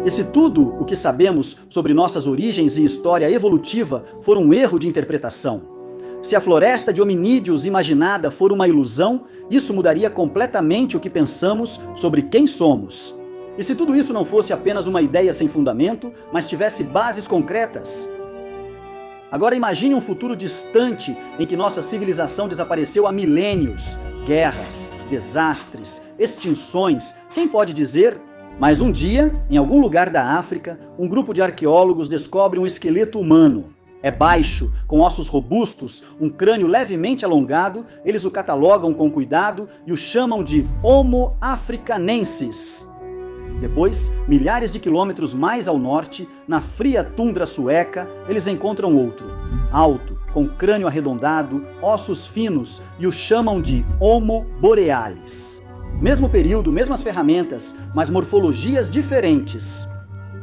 E se tudo o que sabemos sobre nossas origens e história evolutiva for um erro de interpretação? Se a floresta de hominídeos imaginada for uma ilusão, isso mudaria completamente o que pensamos sobre quem somos. E se tudo isso não fosse apenas uma ideia sem fundamento, mas tivesse bases concretas? Agora imagine um futuro distante em que nossa civilização desapareceu há milênios. Guerras, desastres, extinções, quem pode dizer? Mas um dia, em algum lugar da África, um grupo de arqueólogos descobre um esqueleto humano. É baixo, com ossos robustos, um crânio levemente alongado, eles o catalogam com cuidado e o chamam de Homo africanensis. Depois, milhares de quilômetros mais ao norte, na fria tundra sueca, eles encontram outro, alto, com crânio arredondado, ossos finos, e o chamam de Homo borealis. Mesmo período, mesmas ferramentas, mas morfologias diferentes.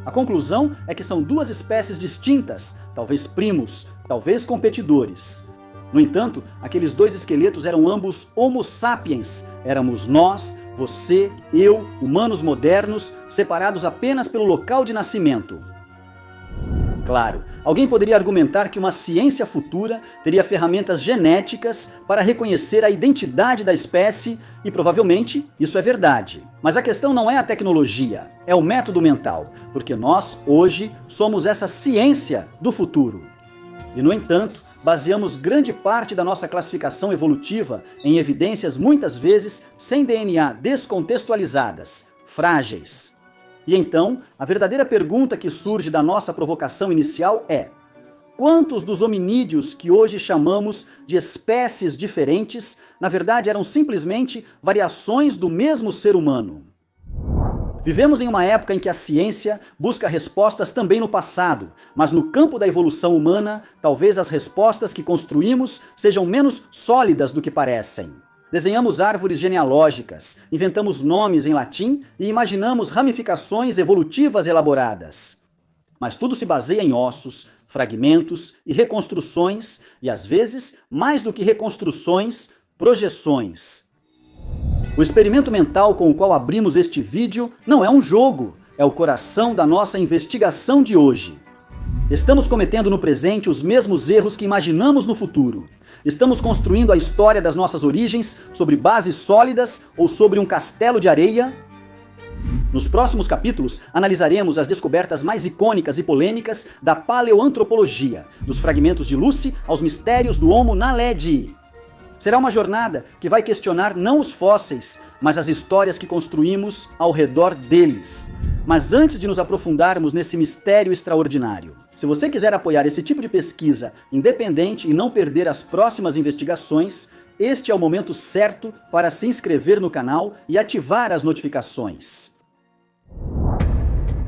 A conclusão é que são duas espécies distintas, talvez primos, talvez competidores. No entanto, aqueles dois esqueletos eram ambos Homo sapiens. Éramos nós, você, eu, humanos modernos, separados apenas pelo local de nascimento. Claro, alguém poderia argumentar que uma ciência futura teria ferramentas genéticas para reconhecer a identidade da espécie, e provavelmente isso é verdade. Mas a questão não é a tecnologia, é o método mental, porque nós, hoje, somos essa ciência do futuro. E, no entanto, baseamos grande parte da nossa classificação evolutiva em evidências muitas vezes sem DNA, descontextualizadas, frágeis. E então, a verdadeira pergunta que surge da nossa provocação inicial é: quantos dos hominídeos que hoje chamamos de espécies diferentes, na verdade eram simplesmente variações do mesmo ser humano? Vivemos em uma época em que a ciência busca respostas também no passado, mas no campo da evolução humana, talvez as respostas que construímos sejam menos sólidas do que parecem. Desenhamos árvores genealógicas, inventamos nomes em latim e imaginamos ramificações evolutivas elaboradas. Mas tudo se baseia em ossos, fragmentos e reconstruções, e às vezes, mais do que reconstruções, projeções. O experimento mental com o qual abrimos este vídeo não é um jogo, é o coração da nossa investigação de hoje. Estamos cometendo no presente os mesmos erros que imaginamos no futuro. Estamos construindo a história das nossas origens sobre bases sólidas ou sobre um castelo de areia? Nos próximos capítulos, analisaremos as descobertas mais icônicas e polêmicas da paleoantropologia, dos fragmentos de Lucy aos mistérios do Homo naledi. Será uma jornada que vai questionar não os fósseis, mas as histórias que construímos ao redor deles. Mas antes de nos aprofundarmos nesse mistério extraordinário, se você quiser apoiar esse tipo de pesquisa independente e não perder as próximas investigações, este é o momento certo para se inscrever no canal e ativar as notificações.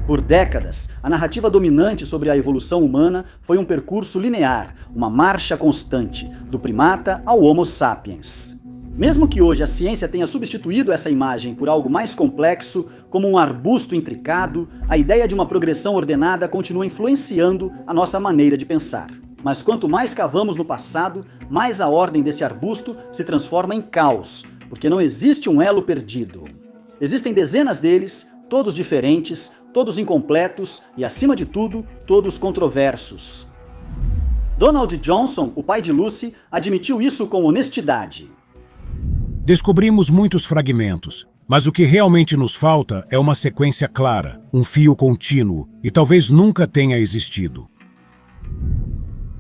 Por décadas, a narrativa dominante sobre a evolução humana foi um percurso linear, uma marcha constante, do primata ao Homo sapiens. Mesmo que hoje a ciência tenha substituído essa imagem por algo mais complexo, como um arbusto intricado, a ideia de uma progressão ordenada continua influenciando a nossa maneira de pensar. Mas quanto mais cavamos no passado, mais a ordem desse arbusto se transforma em caos, porque não existe um elo perdido. Existem dezenas deles, todos diferentes, todos incompletos e, acima de tudo, todos controversos. Donald Johnson, o pai de Lucy, admitiu isso com honestidade. Descobrimos muitos fragmentos, mas o que realmente nos falta é uma sequência clara, um fio contínuo, e talvez nunca tenha existido.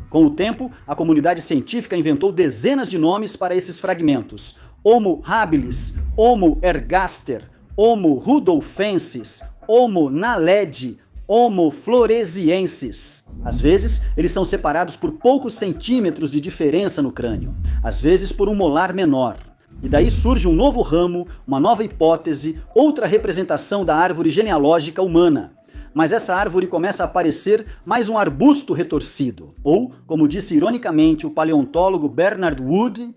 Com o tempo, a comunidade científica inventou dezenas de nomes para esses fragmentos: Homo habilis, Homo ergaster, Homo rudolfensis, Homo naledi, Homo floresiensis. Às vezes, eles são separados por poucos centímetros de diferença no crânio, às vezes por um molar menor. E daí surge um novo ramo, uma nova hipótese, outra representação da árvore genealógica humana. Mas essa árvore começa a parecer mais um arbusto retorcido. Ou, como disse ironicamente o paleontólogo Bernard Wood,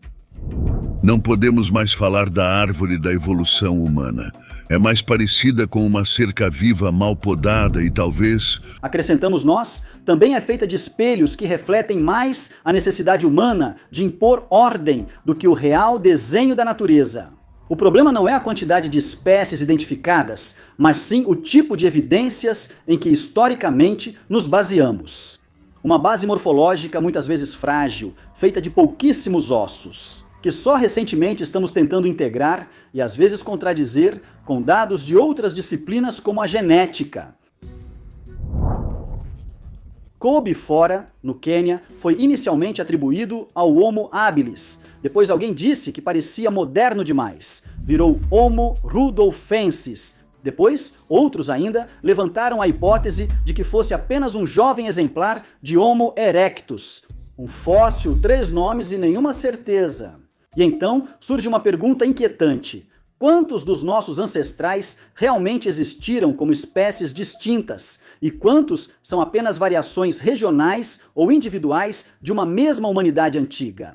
não podemos mais falar da árvore da evolução humana. É mais parecida com uma cerca viva mal podada e talvez, acrescentamos nós, também é feita de espelhos que refletem mais a necessidade humana de impor ordem do que o real desenho da natureza. O problema não é a quantidade de espécies identificadas, mas sim o tipo de evidências em que historicamente nos baseamos. Uma base morfológica muitas vezes frágil, feita de pouquíssimos ossos, que só recentemente estamos tentando integrar e às vezes contradizer com dados de outras disciplinas como a genética. Kobifora, no Quênia, foi inicialmente atribuído ao Homo habilis. Depois alguém disse que parecia moderno demais. Virou Homo rudolfensis. Depois, outros ainda levantaram a hipótese de que fosse apenas um jovem exemplar de Homo erectus. Um fóssil, 3 nomes e nenhuma certeza. E então surge uma pergunta inquietante. Quantos dos nossos ancestrais realmente existiram como espécies distintas? E quantos são apenas variações regionais ou individuais de uma mesma humanidade antiga?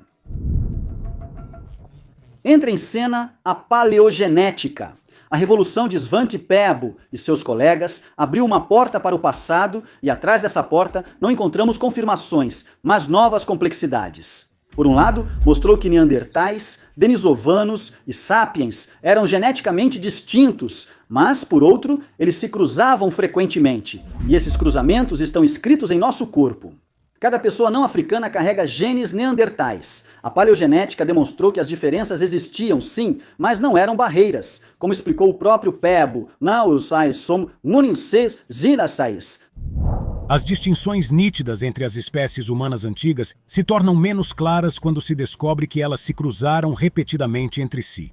Entra em cena a paleogenética. A revolução de Svante Pääbo e seus colegas abriu uma porta para o passado e atrás dessa porta não encontramos confirmações, mas novas complexidades. Por um lado, mostrou que neandertais, denisovanos e sapiens eram geneticamente distintos, mas, por outro, eles se cruzavam frequentemente, e esses cruzamentos estão escritos em nosso corpo. Cada pessoa não africana carrega genes neandertais. A paleogenética demonstrou que as diferenças existiam, sim, mas não eram barreiras, como explicou o próprio Pääbo. As distinções nítidas entre as espécies humanas antigas se tornam menos claras quando se descobre que elas se cruzaram repetidamente entre si.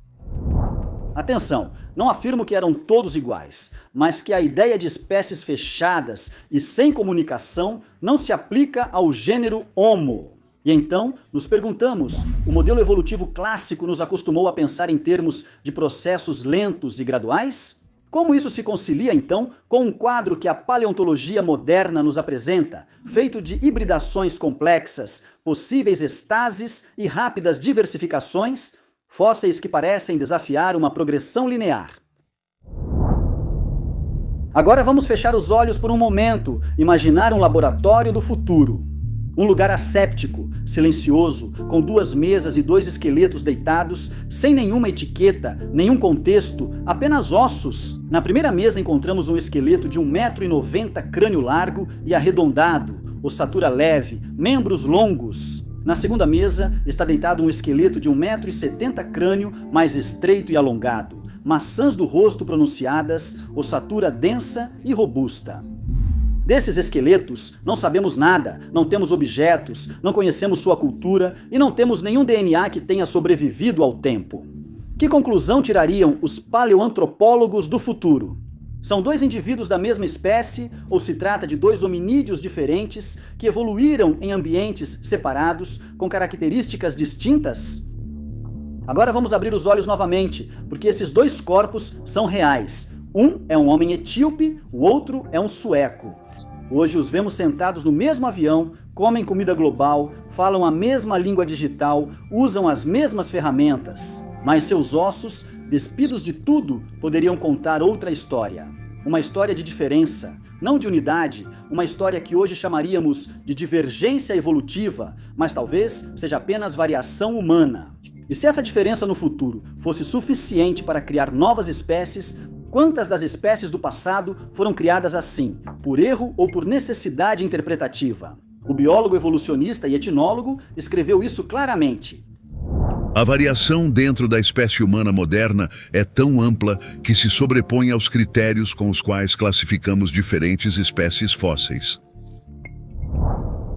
Atenção, não afirmo que eram todos iguais, mas que a ideia de espécies fechadas e sem comunicação não se aplica ao gênero Homo. E então, nos perguntamos, o modelo evolutivo clássico nos acostumou a pensar em termos de processos lentos e graduais? Como isso se concilia, então, com um quadro que a paleontologia moderna nos apresenta, feito de hibridações complexas, possíveis estases e rápidas diversificações, fósseis que parecem desafiar uma progressão linear? Agora vamos fechar os olhos por um momento, imaginar um laboratório do futuro. Um lugar asséptico, silencioso, com 2 mesas e 2 esqueletos deitados, sem nenhuma etiqueta, nenhum contexto, apenas ossos. Na primeira mesa encontramos um esqueleto de 1,90 m, crânio largo e arredondado, ossatura leve, membros longos. Na segunda mesa está deitado um esqueleto de 1,70 m, crânio mais estreito e alongado, maçãs do rosto pronunciadas, ossatura densa e robusta. Desses esqueletos, não sabemos nada, não temos objetos, não conhecemos sua cultura e não temos nenhum DNA que tenha sobrevivido ao tempo. Que conclusão tirariam os paleoantropólogos do futuro? São 2 indivíduos da mesma espécie ou se trata de 2 hominídeos diferentes que evoluíram em ambientes separados com características distintas? Agora vamos abrir os olhos novamente, porque esses 2 corpos são reais. Um é um homem etíope, o outro é um sueco. Hoje os vemos sentados no mesmo avião, comem comida global, falam a mesma língua digital, usam as mesmas ferramentas. Mas seus ossos, despidos de tudo, poderiam contar outra história. Uma história de diferença, não de unidade, uma história que hoje chamaríamos de divergência evolutiva, mas talvez seja apenas variação humana. E se essa diferença no futuro fosse suficiente para criar novas espécies, quantas das espécies do passado foram criadas assim, por erro ou por necessidade interpretativa? O biólogo evolucionista e etnólogo escreveu isso claramente. A variação dentro da espécie humana moderna é tão ampla que se sobrepõe aos critérios com os quais classificamos diferentes espécies fósseis.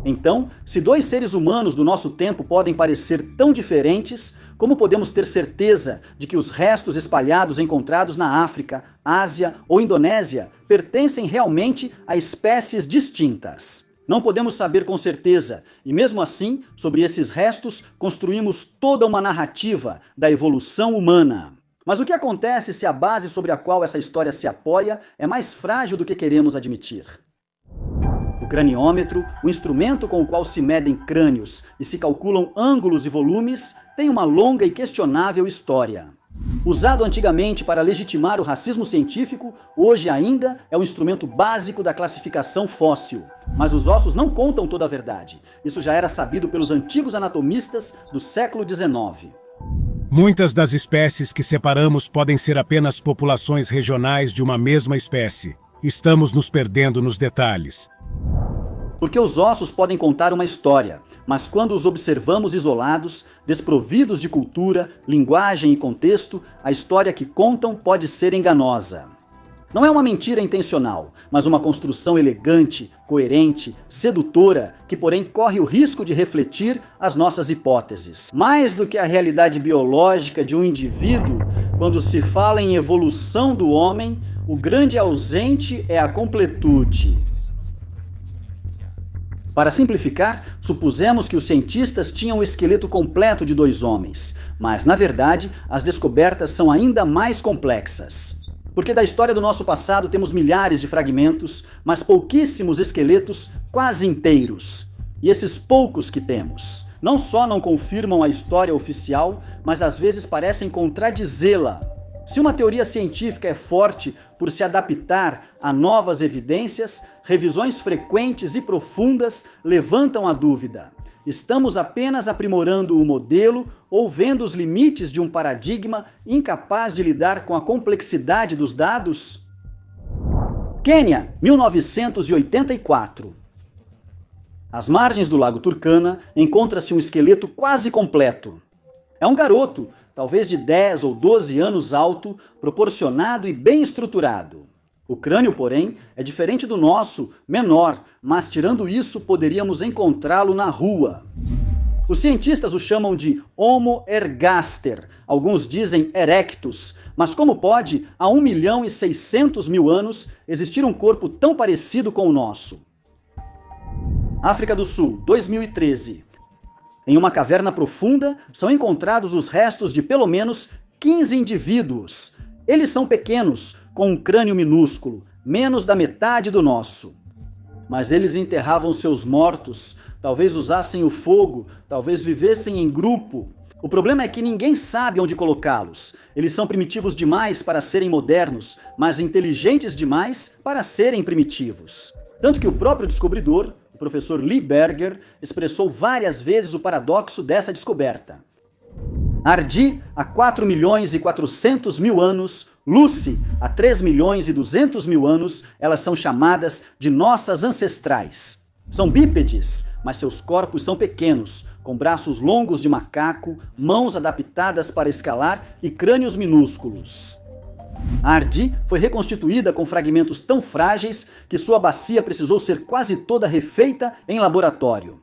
Então, se 2 seres humanos do nosso tempo podem parecer tão diferentes, como podemos ter certeza de que os restos espalhados encontrados na África, Ásia ou Indonésia pertencem realmente a espécies distintas? Não podemos saber com certeza, e mesmo assim, sobre esses restos, construímos toda uma narrativa da evolução humana. Mas o que acontece se a base sobre a qual essa história se apoia é mais frágil do que queremos admitir? O craniômetro, o instrumento com o qual se medem crânios e se calculam ângulos e volumes, tem uma longa e questionável história. Usado antigamente para legitimar o racismo científico, hoje ainda é um instrumento básico da classificação fóssil. Mas os ossos não contam toda a verdade. Isso já era sabido pelos antigos anatomistas do século XIX. Muitas das espécies que separamos podem ser apenas populações regionais de uma mesma espécie. Estamos nos perdendo nos detalhes. Porque os ossos podem contar uma história, mas quando os observamos isolados, desprovidos de cultura, linguagem e contexto, a história que contam pode ser enganosa. Não é uma mentira intencional, mas uma construção elegante, coerente, sedutora, que porém corre o risco de refletir as nossas hipóteses. Mais do que a realidade biológica de um indivíduo, quando se fala em evolução do homem, o grande ausente é a completude. Para simplificar, supusemos que os cientistas tinham o esqueleto completo de 2 homens, mas, na verdade, as descobertas são ainda mais complexas. Porque da história do nosso passado temos milhares de fragmentos, mas pouquíssimos esqueletos quase inteiros. E esses poucos que temos, não só não confirmam a história oficial, mas às vezes parecem contradizê-la. Se uma teoria científica é forte por se adaptar a novas evidências, revisões frequentes e profundas levantam a dúvida. Estamos apenas aprimorando o modelo ou vendo os limites de um paradigma incapaz de lidar com a complexidade dos dados? Quênia, 1984. Às margens do Lago Turkana encontra-se um esqueleto quase completo. É um garoto, talvez de 10 ou 12 anos alto, proporcionado e bem estruturado. O crânio, porém, é diferente do nosso, menor, mas tirando isso poderíamos encontrá-lo na rua. Os cientistas o chamam de Homo ergaster, alguns dizem erectus, mas como pode, há 1.600.000 anos, existir um corpo tão parecido com o nosso? África do Sul, 2013. Em uma caverna profunda, são encontrados os restos de pelo menos 15 indivíduos. Eles são pequenos, com um crânio minúsculo, menos da metade do nosso. Mas eles enterravam seus mortos, talvez usassem o fogo, talvez vivessem em grupo. O problema é que ninguém sabe onde colocá-los. Eles são primitivos demais para serem modernos, mas inteligentes demais para serem primitivos. Tanto que o próprio descobridor, o professor Lee Berger, expressou várias vezes o paradoxo dessa descoberta. Ardi, há 4.400.000 anos, Lucy, há 3.200.000 anos, elas são chamadas de nossas ancestrais. São bípedes, mas seus corpos são pequenos, com braços longos de macaco, mãos adaptadas para escalar e crânios minúsculos. Ardi foi reconstituída com fragmentos tão frágeis que sua bacia precisou ser quase toda refeita em laboratório.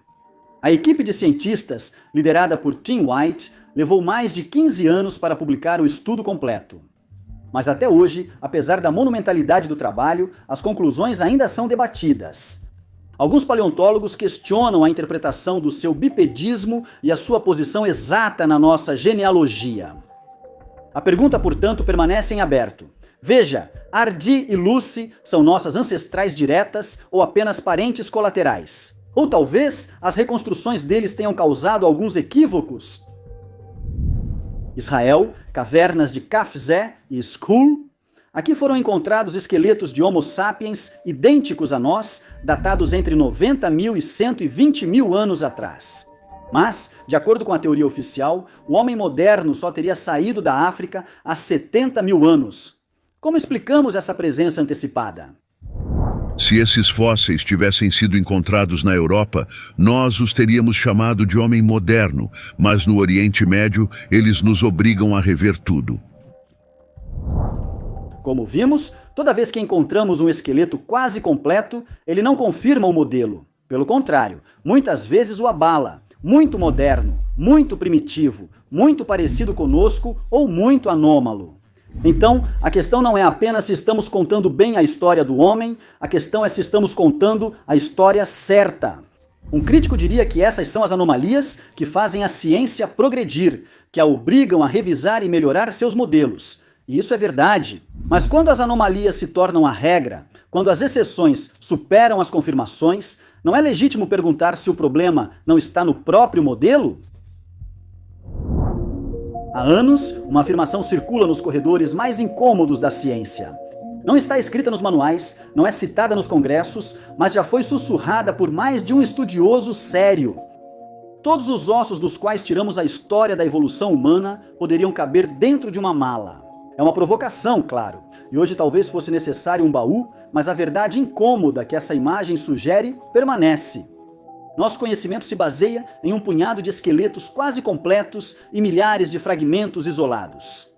A equipe de cientistas, liderada por Tim White, levou mais de 15 anos para publicar o estudo completo. Mas até hoje, apesar da monumentalidade do trabalho, as conclusões ainda são debatidas. Alguns paleontólogos questionam a interpretação do seu bipedismo e a sua posição exata na nossa genealogia. A pergunta, portanto, permanece em aberto. Veja, Ardi e Lucy são nossas ancestrais diretas ou apenas parentes colaterais? Ou talvez as reconstruções deles tenham causado alguns equívocos? Israel, cavernas de Kafzé e Skul. Aqui foram encontrados esqueletos de Homo sapiens idênticos a nós, datados entre 90.000 e 120.000 anos atrás. Mas, de acordo com a teoria oficial, o homem moderno só teria saído da África há 70.000 anos. Como explicamos essa presença antecipada? Se esses fósseis tivessem sido encontrados na Europa, nós os teríamos chamado de homem moderno, mas no Oriente Médio eles nos obrigam a rever tudo. Como vimos, toda vez que encontramos um esqueleto quase completo, ele não confirma o modelo. Pelo contrário, muitas vezes o abala. Muito moderno, muito primitivo, muito parecido conosco ou muito anômalo. Então, a questão não é apenas se estamos contando bem a história do homem, a questão é se estamos contando a história certa. Um crítico diria que essas são as anomalias que fazem a ciência progredir, que a obrigam a revisar e melhorar seus modelos. E isso é verdade. Mas quando as anomalias se tornam a regra, quando as exceções superam as confirmações, não é legítimo perguntar se o problema não está no próprio modelo? Há anos, uma afirmação circula nos corredores mais incômodos da ciência. Não está escrita nos manuais, não é citada nos congressos, mas já foi sussurrada por mais de um estudioso sério. Todos os ossos dos quais tiramos a história da evolução humana poderiam caber dentro de uma mala. É uma provocação, claro, e hoje talvez fosse necessário um baú, mas a verdade incômoda que essa imagem sugere permanece. Nosso conhecimento se baseia em um punhado de esqueletos quase completos e milhares de fragmentos isolados.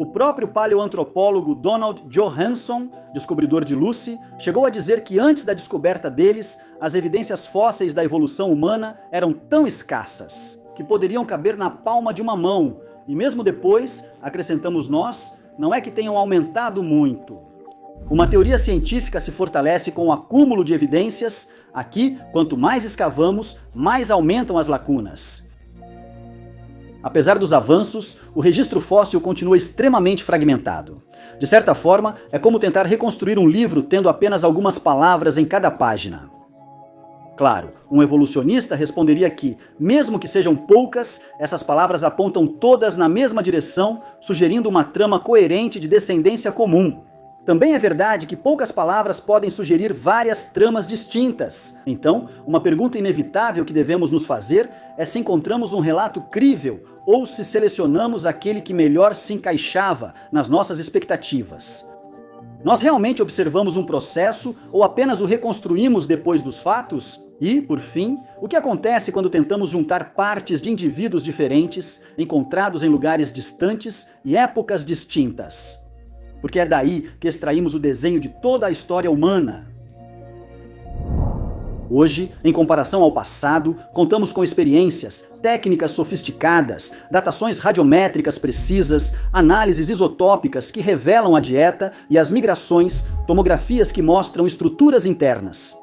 O próprio paleoantropólogo Donald Johanson, descobridor de Lucy, chegou a dizer que antes da descoberta deles, as evidências fósseis da evolução humana eram tão escassas que poderiam caber na palma de uma mão, e mesmo depois, acrescentamos nós, não é que tenham aumentado muito. Uma teoria científica se fortalece com o acúmulo de evidências. Aqui, quanto mais escavamos, mais aumentam as lacunas. Apesar dos avanços, o registro fóssil continua extremamente fragmentado. De certa forma, é como tentar reconstruir um livro tendo apenas algumas palavras em cada página. Claro, um evolucionista responderia que, mesmo que sejam poucas, essas palavras apontam todas na mesma direção, sugerindo uma trama coerente de descendência comum. Também é verdade que poucas palavras podem sugerir várias tramas distintas. Então, uma pergunta inevitável que devemos nos fazer é se encontramos um relato crível ou se selecionamos aquele que melhor se encaixava nas nossas expectativas. Nós realmente observamos um processo ou apenas o reconstruímos depois dos fatos? E, por fim, o que acontece quando tentamos juntar partes de indivíduos diferentes, encontrados em lugares distantes e épocas distintas? Porque é daí que extraímos o desenho de toda a história humana. Hoje, em comparação ao passado, contamos com experiências, técnicas sofisticadas, datações radiométricas precisas, análises isotópicas que revelam a dieta e as migrações, tomografias que mostram estruturas internas.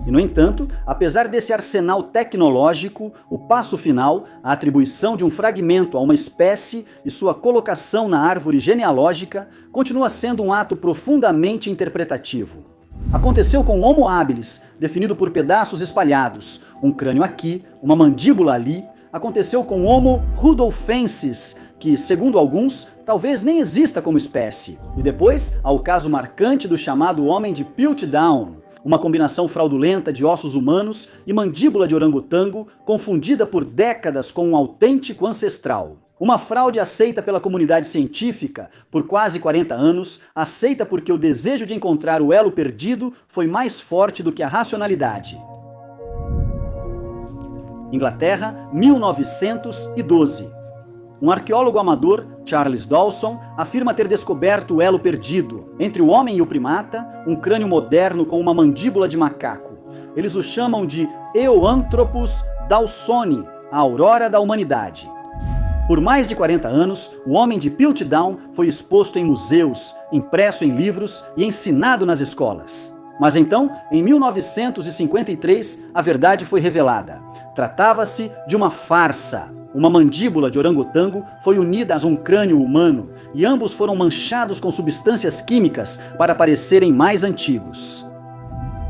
E, no entanto, apesar desse arsenal tecnológico, o passo final, a atribuição de um fragmento a uma espécie e sua colocação na árvore genealógica, continua sendo um ato profundamente interpretativo. Aconteceu com Homo habilis, definido por pedaços espalhados, um crânio aqui, uma mandíbula ali. Aconteceu com Homo rudolfensis, que, segundo alguns, talvez nem exista como espécie. E depois, há o caso marcante do chamado homem de Piltdown, uma combinação fraudulenta de ossos humanos e mandíbula de orangotango, confundida por décadas com um autêntico ancestral. Uma fraude aceita pela comunidade científica por quase 40 anos, aceita porque o desejo de encontrar o elo perdido foi mais forte do que a racionalidade. Inglaterra, 1912. Um arqueólogo amador, Charles Dawson, afirma ter descoberto o elo perdido entre o homem e o primata, um crânio moderno com uma mandíbula de macaco. Eles o chamam de Eoanthropus dawsoni, a aurora da humanidade. Por mais de 40 anos, o homem de Piltdown foi exposto em museus, impresso em livros e ensinado nas escolas. Mas então, em 1953, a verdade foi revelada. Tratava-se de uma farsa. Uma mandíbula de orangotango foi unida a um crânio humano e ambos foram manchados com substâncias químicas para parecerem mais antigos.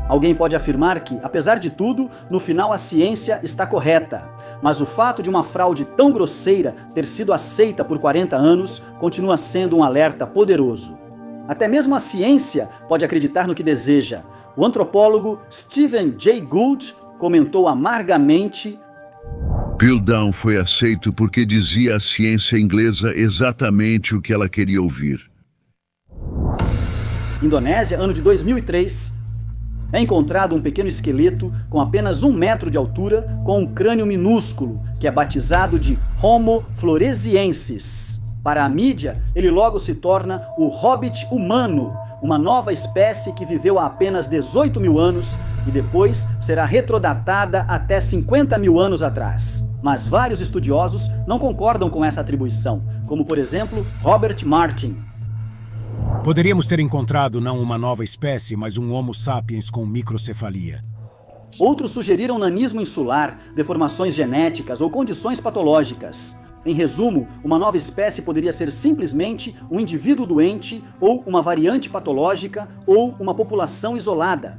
Alguém pode afirmar que, apesar de tudo, no final a ciência está correta. Mas o fato de uma fraude tão grosseira ter sido aceita por 40 anos continua sendo um alerta poderoso. Até mesmo a ciência pode acreditar no que deseja. O antropólogo Stephen Jay Gould comentou amargamente: Piltdown foi aceito porque dizia à ciência inglesa exatamente o que ela queria ouvir. Indonésia, ano de 2003. É encontrado um pequeno esqueleto com apenas 1 metro de altura, com um crânio minúsculo, que é batizado de Homo floresiensis. Para a mídia, ele logo se torna o Hobbit humano, uma nova espécie que viveu há apenas 18 mil anos e depois será retrodatada até 50 mil anos atrás. Mas vários estudiosos não concordam com essa atribuição, como por exemplo Robert Martin. Poderíamos ter encontrado não uma nova espécie, mas um Homo sapiens com microcefalia. Outros sugeriram nanismo insular, deformações genéticas ou condições patológicas. Em resumo, uma nova espécie poderia ser simplesmente um indivíduo doente, ou uma variante patológica, ou uma população isolada.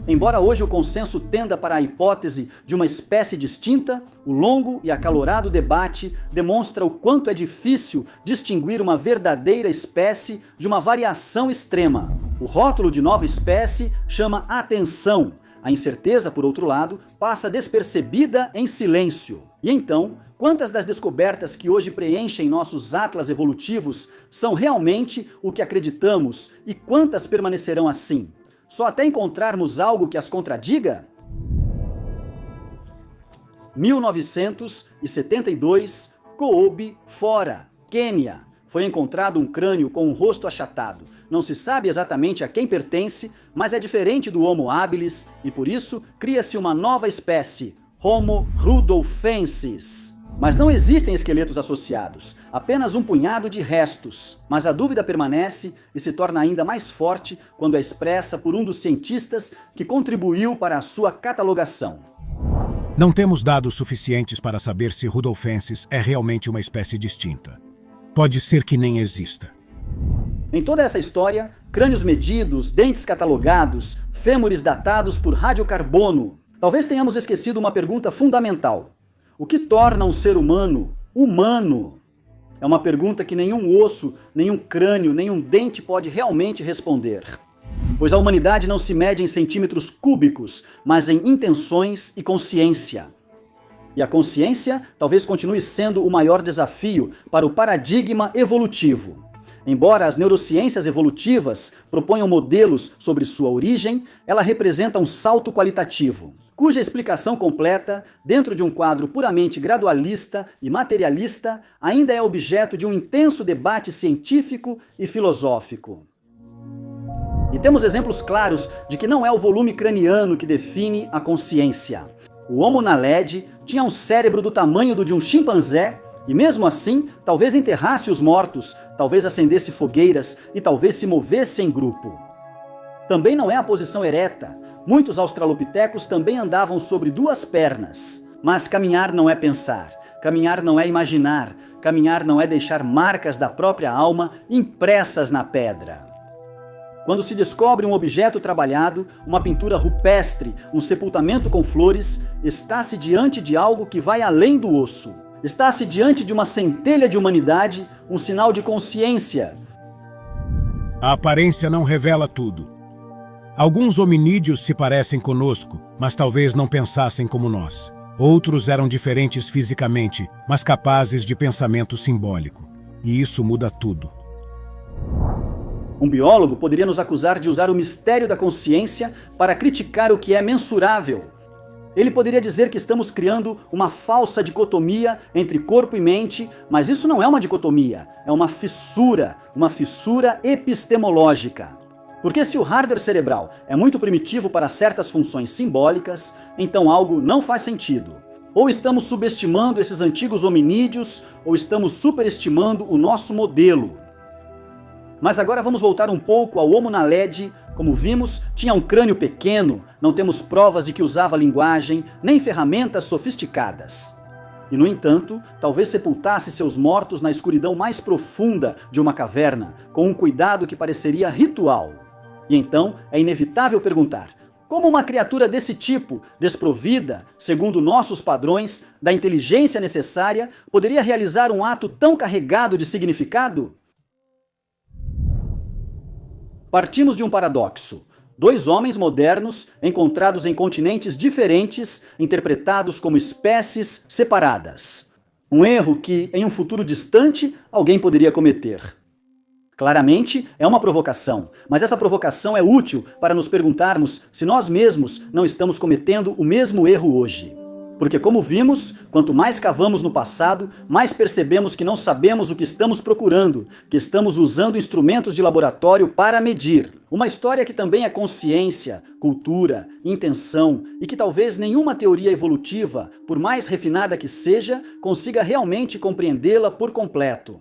Embora hoje o consenso tenda para a hipótese de uma espécie distinta, o longo e acalorado debate demonstra o quanto é difícil distinguir uma verdadeira espécie de uma variação extrema. O rótulo de nova espécie chama a atenção, A incerteza, por outro lado, passa despercebida em silêncio. E então, quantas das descobertas que hoje preenchem nossos atlas evolutivos são realmente o que acreditamos e quantas permanecerão assim? Só até encontrarmos algo que as contradiga? 1972, Koobi, fora, Quênia. Foi encontrado um crânio com um rosto achatado. Não se sabe exatamente a quem pertence, mas é diferente do Homo habilis e por isso cria-se uma nova espécie, Homo rudolfensis. Mas não existem esqueletos associados, apenas um punhado de restos. Mas a dúvida permanece e se torna ainda mais forte quando é expressa por um dos cientistas que contribuiu para a sua catalogação. Não temos dados suficientes para saber se Rudolfensis é realmente uma espécie distinta. Pode ser que nem exista. Em toda essa história, crânios medidos, dentes catalogados, fêmures datados por radiocarbono. Talvez tenhamos esquecido uma pergunta fundamental. O que torna um ser humano humano? É uma pergunta que nenhum osso, nenhum crânio, nenhum dente pode realmente responder. Pois a humanidade não se mede em centímetros cúbicos, mas em intenções e consciência. E a consciência talvez continue sendo o maior desafio para o paradigma evolutivo. Embora as neurociências evolutivas proponham modelos sobre sua origem, ela representa um salto qualitativo, cuja explicação completa, dentro de um quadro puramente gradualista e materialista, ainda é objeto de um intenso debate científico e filosófico. E temos exemplos claros de que não é o volume craniano que define a consciência. O Homo naledi tinha um cérebro do tamanho do de um chimpanzé e mesmo assim, talvez enterrasse os mortos, talvez acendesse fogueiras e talvez se movesse em grupo. Também não é a posição ereta. Muitos australopitecos também andavam sobre duas pernas. Mas caminhar não é pensar, caminhar não é imaginar, caminhar não é deixar marcas da própria alma impressas na pedra. Quando se descobre um objeto trabalhado, uma pintura rupestre, um sepultamento com flores, está-se diante de algo que vai além do osso. Está-se diante de uma centelha de humanidade, um sinal de consciência. A aparência não revela tudo. Alguns hominídeos se parecem conosco, mas talvez não pensassem como nós. Outros eram diferentes fisicamente, mas capazes de pensamento simbólico. E isso muda tudo. Um biólogo poderia nos acusar de usar o mistério da consciência para criticar o que é mensurável. Ele poderia dizer que estamos criando uma falsa dicotomia entre corpo e mente, mas isso não é uma dicotomia, é uma fissura epistemológica. Porque se o hardware cerebral é muito primitivo para certas funções simbólicas, então algo não faz sentido. Ou estamos subestimando esses antigos hominídeos, ou estamos superestimando o nosso modelo. Mas agora vamos voltar um pouco ao Homo naledi. Como vimos, tinha um crânio pequeno, não temos provas de que usava linguagem, nem ferramentas sofisticadas. E, no entanto, talvez sepultasse seus mortos na escuridão mais profunda de uma caverna, com um cuidado que pareceria ritual. E então, é inevitável perguntar, como uma criatura desse tipo, desprovida, segundo nossos padrões, da inteligência necessária, poderia realizar um ato tão carregado de significado? Partimos de um paradoxo. Dois homens modernos, encontrados em continentes diferentes, interpretados como espécies separadas. Um erro que, em um futuro distante, alguém poderia cometer. Claramente, é uma provocação, mas essa provocação é útil para nos perguntarmos se nós mesmos não estamos cometendo o mesmo erro hoje. Porque, como vimos, quanto mais cavamos no passado, mais percebemos que não sabemos o que estamos procurando, que estamos usando instrumentos de laboratório para medir. Uma história que também é consciência, cultura, intenção e que talvez nenhuma teoria evolutiva, por mais refinada que seja, consiga realmente compreendê-la por completo.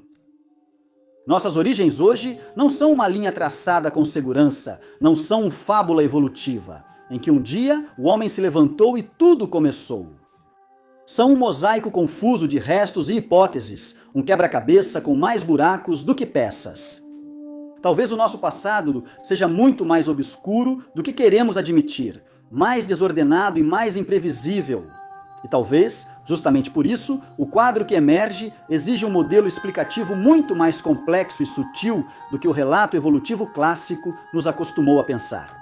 Nossas origens hoje não são uma linha traçada com segurança, não são uma fábula evolutiva, em que um dia o homem se levantou e tudo começou. São um mosaico confuso de restos e hipóteses, um quebra-cabeça com mais buracos do que peças. Talvez o nosso passado seja muito mais obscuro do que queremos admitir, mais desordenado e mais imprevisível. E talvez, justamente por isso, o quadro que emerge exige um modelo explicativo muito mais complexo e sutil do que o relato evolutivo clássico nos acostumou a pensar.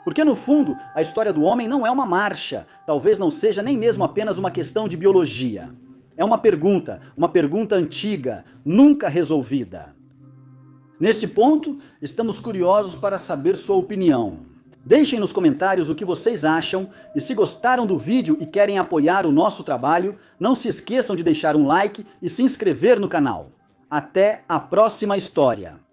Porque no fundo, a história do homem não é uma marcha, talvez não seja nem mesmo apenas uma questão de biologia. É uma pergunta antiga, nunca resolvida. Neste ponto, estamos curiosos para saber sua opinião. Deixem nos comentários o que vocês acham e se gostaram do vídeo e querem apoiar o nosso trabalho, não se esqueçam de deixar um like e se inscrever no canal. Até a próxima história!